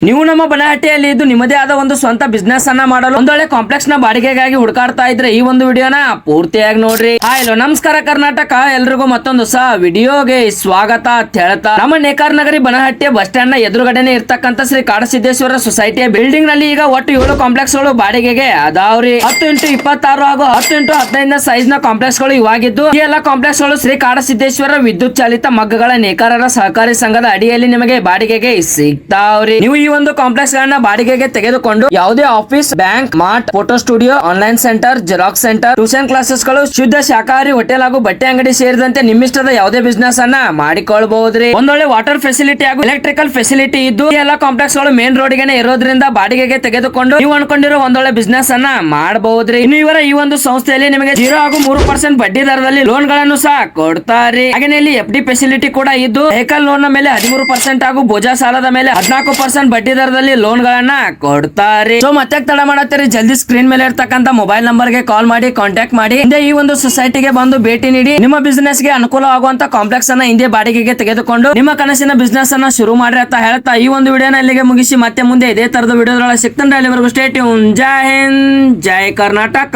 ನೀವು ನಮ್ಮ ಬನಹಟ್ಟಿಯಲ್ಲಿ ಇದ್ದು ನಿಮ್ಮದೇ ಆದ ಒಂದು ಸ್ವಂತ ಬಿಸ್ನೆಸ್ ಅನ್ನ ಮಾಡಲು ಒಂದೊಳ್ಳೆ ಕಾಂಪ್ಲೆಕ್ಸ್ ನ ಬಾಡಿಗೆಗಾಗಿ ಹುಡುಕಾಡ್ತಾ ಇದ್ರೆ ಈ ಒಂದು ವಿಡಿಯೋನ ಪೂರ್ತಿಯಾಗಿ ನೋಡ್ರಿ. ಹಲೋ ನಮಸ್ಕಾರ ಕರ್ನಾಟಕ, ಎಲ್ರಿಗೂ ಮತ್ತೊಂದು ಹೊಸ ವಿಡಿಯೋಗೆ ಸ್ವಾಗತ ಅಂತ ಹೇಳ್ತಾ ನಮ್ಮ ನೇಕಾರ ನಗರಿ ಬನಹಟ್ಟಿ ಬಸ್ ಸ್ಟ್ಯಾಂಡ್ ನ ಎದುರುಗಡೆನೆ ಇರ್ತಕ್ಕಂತ ಶ್ರೀ ಕಾಡಸಿದ್ದೇಶ್ವರ ಸೊಸೈಟಿಯ ಬಿಲ್ಡಿಂಗ್ ನಲ್ಲಿ ಈಗ ಒಟ್ಟು 7 ಕಾಂಪ್ಲೆಕ್ಸ್ ಗಳು ಬಾಡಿಗೆಗೆ ಅದಾವ್ರಿ. 10x26 ಹಾಗೂ 10x15 ಸೈಜ್ ನ ಕಾಂಪ್ಲೆಕ್ಸ್ ಗಳು ಇವಾಗಿದ್ದು ಈ ಎಲ್ಲಾ ಕಾಂಪ್ಲೆಕ್ಸ್ ಗಳು ಶ್ರೀ ಕಾಡಸಿದ್ದೇಶ್ವರ ವಿದ್ಯುತ್ ಚಾಲಿತ ಮಗ್ಗಗಳ ನೇಕಾರರ ಸಹಕಾರಿ ಸಂಘದ ಅಡಿಯಲ್ಲಿ ನಿಮಗೆ ಬಾಡಿಗೆಗೆ ಸಿಗ್ತಾವ್ರಿ. ನೀವು ಈ ಒಂದು ಕಾಂಪ್ಲೆಕ್ಸ್ ಗಳನ್ನ ಬಾಡಿಗೆಗೆ ತೆಗೆದುಕೊಂಡು ಯಾವುದೇ office, bank, mart, photo studio, online centre, xerox centre, tuition classes ಗಳು, ಶುದ್ಧ ಶಾಕಾಹಾರಿ ಹೋಟೆಲ್ ಹಾಗೂ ಬಟ್ಟೆ ಅಂಗಡಿ ಸೇರಿದಂತೆ ನಿಮ್ಮಿಷ್ಟದ ಯಾವುದೇ ಬಿಸ್ನೆಸ್ ಅನ್ನ ಮಾಡಿಕೊಳ್ಳಬಹುದ್ರಿ. ಒಂದೊಳ್ಳೆ ವಾಟರ್ ಫೆಸಿಲಿಟಿ ಹಾಗೂ ಎಲೆಕ್ಟ್ರಿಕಲ್ ಫೆಸಿಲಿಟಿ ಇದ್ದು ಈ ಎಲ್ಲಾ ಕಾಂಪ್ಲೆಕ್ಸ್ ಗಳು ಮೇನ್ ರೋಡ್ ಗೆ ಇರೋದ್ರಿಂದ ಬಾಡಿಗೆಗೆ ತೆಗೆದುಕೊಂಡು ನೀವು ಅನ್ಕೊಂಡಿರೋ ಒಂದೊಳ್ಳೆ ಬಿಸ್ನೆಸ್ ಅನ್ನ ಮಾಡಬಹುದ್ರಿ. ಇನ್ನು ಇವರ ಈ ಒಂದು ಸಂಸ್ಥೆಯಲ್ಲಿ ನಿಮಗೆ 0 ಹಾಗೂ 3% ಬಡ್ಡಿ ದರದಲ್ಲಿ ಲೋನ್ ಗಳನ್ನು ಸಹ ಕೊಡ್ತಾರೆ. ಹಾಗೆ ಇಲ್ಲಿ FD ಫೆಸಿಲಿಟಿ ಕೂಡ ಇದ್ದು ವೆಹಿಕಲ್ ಲೋನ್ ನ ಮೇಲೆ 13% ಹಾಗೂ ಬೋಜಾ ಸಾಲದ ಮೇಲೆ 14% ಬಡ್ಡಿ ದರದಲ್ಲಿ ಲೋನ್ ಗಳನ್ನ ಕೊಡ್ತಾರೆ. ಸೊ ಮತ್ತೆ ತಡ ಮಾಡತ್ತೀರಿ, ಜಲ್ದಿ ಸ್ಕ್ರೀನ್ ಮೇಲೆ ಇರ್ತಕ್ಕಂತ ಮೊಬೈಲ್ ನಂಬರ್ ಗೆ ಕಾಲ್ ಮಾಡಿ ಕಾಂಟ್ಯಾಕ್ಟ್ ಮಾಡಿ ಹಿಂದೆ ಈ ಒಂದು ಸೊಸೈಟಿಗೆ ಬಂದು ಭೇಟಿ ನೀಡಿ ನಿಮ್ಮ ಬಿಸ್ನೆಸ್ ಗೆ ಅನುಕೂಲ ಆಗುವಂತ ಕಾಂಪ್ಲೆಕ್ಸ್ ಅನ್ನ ಹಿಂದೆ ಬಾಡಿಗೆಗೆ ತೆಗೆದುಕೊಂಡು ನಿಮ್ಮ ಕನಸಿನ ಬಿಸ್ನೆಸ್ ಅನ್ನ ಶುರು ಮಾಡ್ರಿ ಅಂತ ಹೇಳ್ತಾ ಈ ಒಂದು ವಿಡಿಯೋನ ಇಲ್ಲಿಗೆ ಮುಗಿಸಿ ಮತ್ತೆ ಮುಂದೆ ಇದೇ ತರದ ವಿಡಿಯೋದೊಳಗೆ ಸಿಗ್ತಾನೆ. ಅಲ್ಲಿವರೆಗೂ ಸ್ಟೇ ಟ್ಯೂನ್. ಜೈ ಹಿಂದ್, ಜೈ ಕರ್ನಾಟಕ.